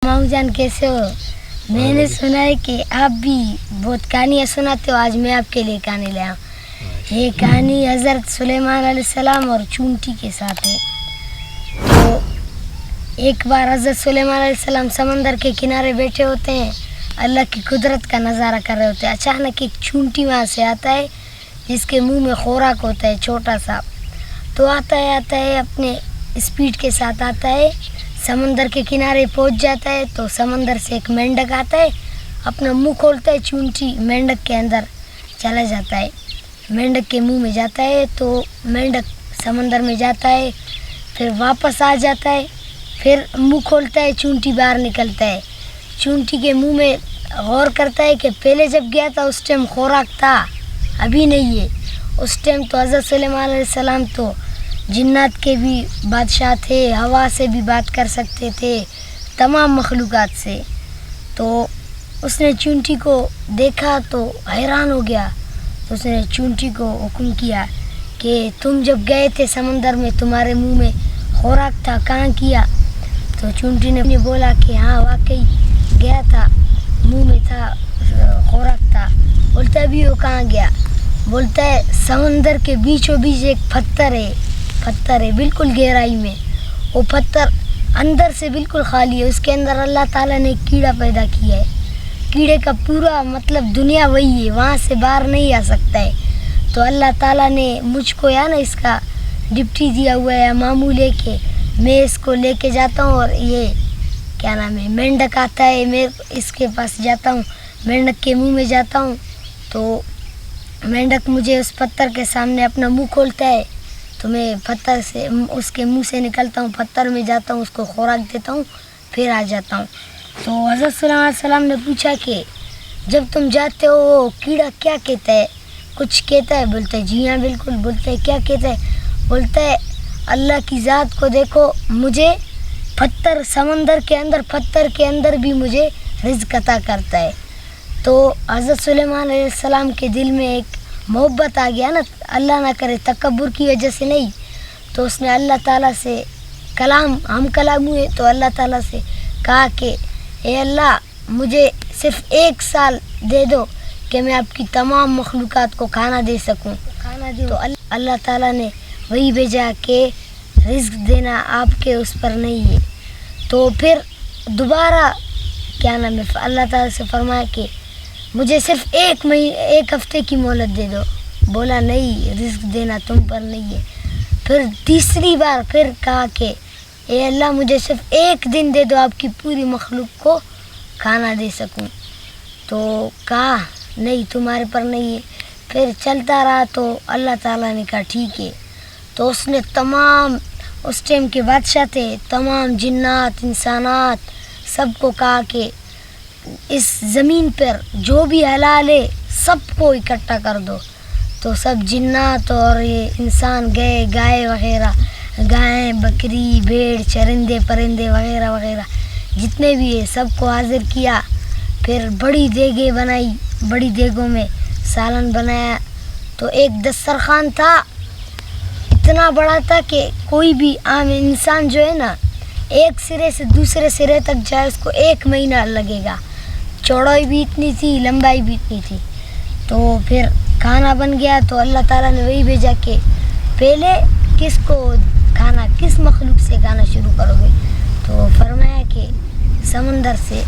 माऊ जान कैसे हो? मैंने सुना है कि आप भी बहुत कहानियाँ सुनाते हो। आज मैं आपके लिए कहानी लाया हूँ। ये कहानी हज़रत सुलेमान अलैहिस्सलाम और चूंटी के साथ है। तो एक बार हज़रत सुलेमान अलैहिस्सलाम समंदर के किनारे बैठे होते हैं, अल्लाह की कुदरत का नज़ारा कर रहे होते हैं। अचानक एक चूंटी वहाँ से आता है जिसके मुंह में खोराक होता है छोटा सा। तो आता है अपने स्पीड के साथ आता है, समंदर के किनारे पहुंच जाता है। तो समंदर से एक मेंढक आता है, अपना मुंह खोलता है, चूंटी मेंढक के अंदर चला जाता है, मेंढक के मुंह में जाता है। तो मेंढक समंदर में जाता है, फिर वापस आ जाता है, फिर मुंह खोलता है, चूंटी बाहर निकलता है। चूंटी के मुंह में गौर करता है कि पहले जब गया था उस टाइम खोराक था, अभी नहीं है। उस टाइम तो हज़रत सुलेमान अलैहिस्सलाम तो जिन्नात के भी बादशाह थे, हवा से भी बात कर सकते थे, तमाम मखलूक़ात से। तो उसने चूंटी को देखा तो हैरान हो गया। तो उसने चूंटी को हुक्म किया कि तुम जब गए थे समंदर में तुम्हारे मुंह में खोराक था, कहाँ किया? तो चूंटी ने बोला कि हाँ वाकई गया था, मुंह में था, खोराक था। बोलता है अभी वो कहाँ गया? बोलता है समंदर के बीचों बीच एक पत्थर है बिल्कुल गहराई में। वो पत्थर अंदर से बिल्कुल खाली है, उसके अंदर अल्लाह ताला ने एक कीड़ा पैदा किया है। कीड़े का पूरा मतलब दुनिया वही है, वहाँ से बाहर नहीं आ सकता है। तो अल्लाह ताला ने मुझको या ना इसका डिप्टी दिया हुआ है, मामू लेके मैं इसको लेके जाता हूँ। और ये क्या नाम है, मेंढक आता है, मैं इसके पास जाता हूँ, मेंढक के मुँह में जाता हूँ। तो मेंढक मुझे उस पत्थर के सामने अपना मुँह खोलता है, तो मैं पत्थर से उसके मुंह से निकलता हूँ, पत्थर में जाता हूँ, उसको खुराक देता हूँ, फिर आ जाता हूँ। तो हज़रत सुलेमान अलैहिस्सलाम ने पूछा कि जब तुम जाते हो वो कीड़ा क्या कहता है? कुछ कहता है? बोलता है जी हाँ बिल्कुल। बोलता है क्या कहता है? बोलता है अल्लाह की ज़ात को देखो, मुझे पत्थर समंदर के अंदर, पत्थर के अंदर भी मुझे रिज़्क़ अता करता है। तो हज़रत सुलेमान अलैहिस्सलाम के दिल में एक मोहब्बत आ गया ना, अल्लाह ना करे तकब्बुर की वजह से नहीं। तो उसने अल्लाह ताला से हम कलाम हुए, तो अल्लाह ताला से कहा कि ए अल्लाह मुझे सिर्फ 1 साल दे दो कि मैं आपकी तमाम मखलूक़ात को खाना दे सकूं, खाना दूं। तो अल्लाह ताला ने वही भेजा कि रिज़्क़ देना आपके उस पर नहीं है। तो फिर दोबारा क्या नाम है, अल्लाह ताला से फरमाया कि मुझे सिर्फ 1 हफ्ते की मोहलत दे दो। बोला नहीं, रिज़्क़ देना तुम पर नहीं है। फिर तीसरी बार फिर कहा कि ए अल्लाह मुझे सिर्फ 1 दिन दे दो, आपकी पूरी मखलूक को खाना दे सकूं। तो कहा नहीं, तुम्हारे पर नहीं है। फिर चलता रहा तो अल्लाह ताला ने कहा ठीक है। तो उसने तमाम उस टाइम के बादशाह थे, तमाम जिन्नात इंसानात सबको कहा कि इस ज़मीन पर जो भी हलाल है सबको इकट्ठा कर दो। तो सब जिन्नात और ये इंसान गए, गाय वगैरह, गायें, बकरी, भेड़, चरिंदे परिंदे वगैरह वगैरह जितने भी है सबको हाजिर किया। फिर बड़ी देगें बनाई, बड़ी देगों में सालन बनाया। तो एक दस्तरखान था, इतना बड़ा था कि कोई भी आम इंसान जो है ना, एक सिरे से दूसरे सिरे तक जाए उसको 1 महीना लगेगा। चौड़ाई भी इतनी थी, लंबाई भी इतनी थी। तो फिर खाना बन गया तो अल्लाह ताला ने वही भेजा कि पहले किसको खाना, किस मखलूक से खाना शुरू करोगे? तो फरमाया कि समंदर से।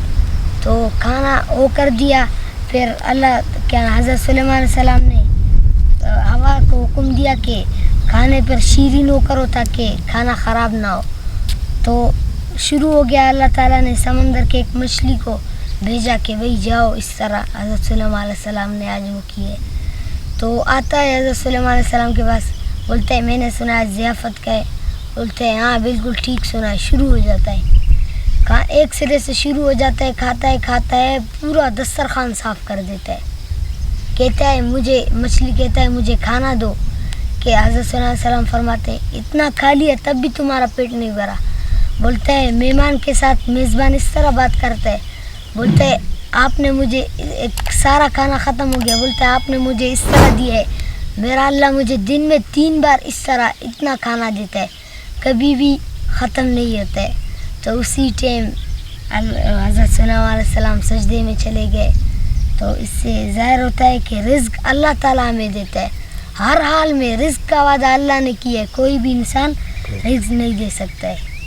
तो खाना वो कर दिया। फिर अल्लाह क्या हज़रत सुलेमान अलैहिस्सलाम ने हवा को हुक्म दिया कि खाने पर शीरीन हो करो ताकि खाना ख़राब ना हो। तो शुरू हो गया। अल्लाह ताला ने समंदर के एक मछली को भेजा कि वही जाओ, इस तरह हज़रत सुलेमान अलैहिस्सलाम ने आज वो किए। तो आता है हज़रत सुलेमान अलैहिस्सलाम के पास, बोलता है मैंने सुना है ज़ियाफ़त का है। बोलते हैं हाँ बिल्कुल ठीक सुना है। शुरू हो जाता है, एक सिरे से शुरू हो जाता है, खाता है पूरा दस्तरखान साफ़ कर देता है। कहता है मुझे, मछली कहता है मुझे खाना दो। कि हज़रत सुलेमान अलैहिस्सलाम फरमाते हैं इतना खा लिया तब भी तुम्हारा पेट नहीं भरा। बोलता है मेहमान के साथ मेज़बान इस तरह बात करता है। बोलता है आपने मुझे एक सारा खाना ख़त्म हो गया। बोलता है आपने मुझे इस तरह दिया है, मेरा अल्लाह मुझे दिन में 3 बार इस तरह इतना खाना देता है, कभी भी ख़त्म नहीं होता है। तो उसी टाइम حضرت سلیمان علیہ السلام سجدے میں چلے گئے، تو اس سے ظاہر ہوتا ہے کہ رزق اللہ تعالیٰ ہمیں دیتا ہے، ہر حال میں رزق کا وعدہ اللہ نے کیا ہے، کوئی بھی انسان رزق نہیں دے سکتا ہے.